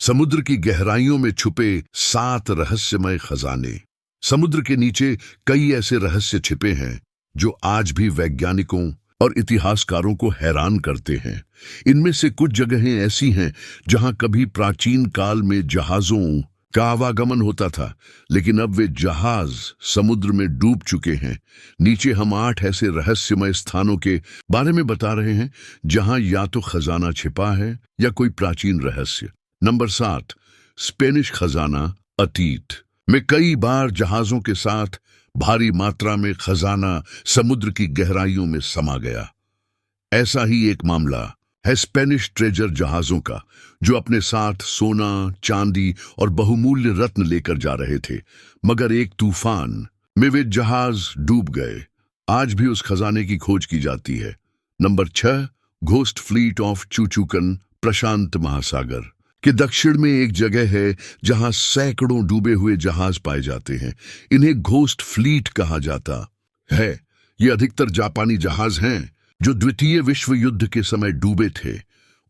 समुद्र की गहराइयों में छुपे 7 रहस्यमय खजाने। समुद्र के नीचे कई ऐसे रहस्य छिपे हैं जो आज भी वैज्ञानिकों और इतिहासकारों को हैरान करते हैं। इनमें से कुछ जगहें ऐसी हैं जहां कभी प्राचीन काल में जहाजों का आवागमन होता था, लेकिन अब वे जहाज समुद्र में डूब चुके हैं। नीचे हम 8 ऐसे रहस्यमय स्थानों के बारे में बता रहे हैं जहां या तो खजाना छिपा है या कोई प्राचीन रहस्य। नंबर 7, स्पेनिश खजाना अतीत में कई बार जहाजों के साथ भारी मात्रा में खजाना समुद्र की गहराइयों में समा गया। ऐसा ही एक मामला है स्पेनिश ट्रेजर जहाजों का, जो अपने साथ सोना, चांदी और बहुमूल्य रत्न लेकर जा रहे थे, मगर एक तूफान में वे जहाज डूब गए। आज भी उस खजाने की खोज की जाती है। नंबर 6, घोस्ट फ्लीट ऑफ चुचुकन, प्रशांत महासागर के दक्षिण में एक जगह है जहां सैकड़ों डूबे हुए जहाज पाए जाते हैं। इन्हें घोस्ट फ्लीट कहा जाता है। ये अधिकतर जापानी जहाज हैं जो द्वितीय विश्व युद्ध के समय डूबे थे।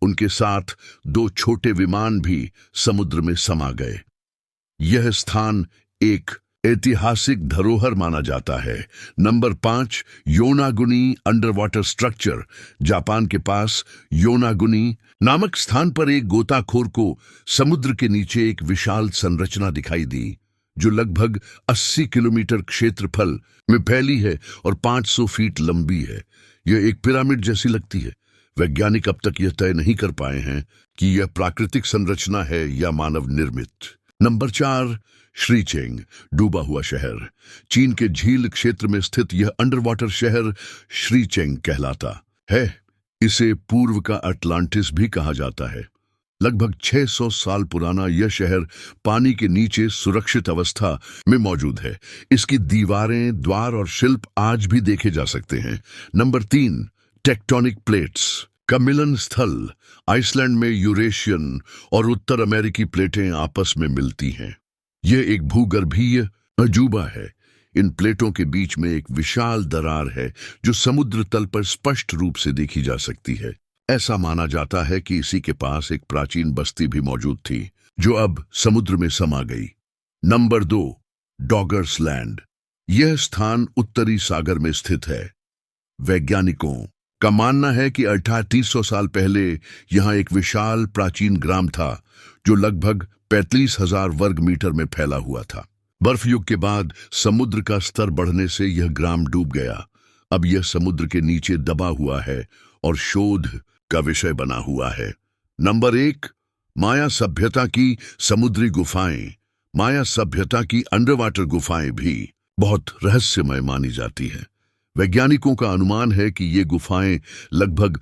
उनके साथ 2 छोटे विमान भी समुद्र में समा गए। यह स्थान एक ऐतिहासिक धरोहर माना जाता है। Number 5, Yonaguni under water structure. Japan के पास योनागुनी नामक स्थान पर एक गोताखोर को समुद्र के नीचे एक विशाल संरचना दिखाई दी, जो लगभग 80 किलोमीटर क्षेत्रफल में फैली है और 500 फीट लंबी है। यह एक पिरामिड जैसी लगती है। वैज्ञानिक अब तक यह तय नहीं कर पाए हैं कि यह प्राकृतिक संरचना है या मानव निर्मित। नंबर 4, श्रीचेंग, डूबा हुआ शहर। चीन के झील क्षेत्र में स्थित यह अंडर वाटर शहर श्रीचेंग कहलाता है। इसे पूर्व का अटलांटिस भी कहा जाता है। लगभग 600 साल पुराना यह शहर पानी के नीचे सुरक्षित अवस्था में मौजूद है। इसकी दीवारें, द्वार और शिल्प आज भी देखे जा सकते हैं। नंबर 3, टेक्टोनिक प्लेट्स का मिलन स्थल। आइसलैंड में यूरेशियन और उत्तर अमेरिकी प्लेटें आपस में मिलती हैं। यह एक भूगर्भीय अजूबा है। इन प्लेटों के बीच में एक विशाल दरार है जो समुद्र तल पर स्पष्ट रूप से देखी जा सकती है। ऐसा माना जाता है कि इसी के पास एक प्राचीन बस्ती भी मौजूद थी, जो अब समुद्र में समा गई। Number 2, Doggerland. यह स्थान उत्तरी सागर में स्थित है। वैज्ञानिकों का मानना है कि 3800 साल पहले यहां एक विशाल प्राचीन ग्राम था, जो लगभग 35,000 वर्ग मीटर में फैला हुआ था। बर्फ युग के बाद समुद्र का स्तर बढ़ने से यह ग्राम डूब गया। अब यह समुद्र के नीचे दबा हुआ है और शोध का विषय बना हुआ है। नंबर 1, माया सभ्यता की समुद्री गुफाएं। माया सभ्यता की अंडरवाटर गुफाएं भी बहुत रहस्यमय मानी जाती हैं। वैज्ञानिकों का अनुमान है कि ये गुफाएं लगभग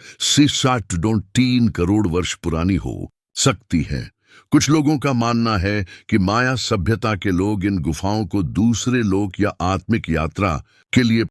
3 करोड़ वर्ष पुरानी हो सकती हैं। कुछ लोगों का मानना है कि माया सभ्यता के लोग इन गुफाओं को दूसरे लोक या आत्मिक यात्रा के लिए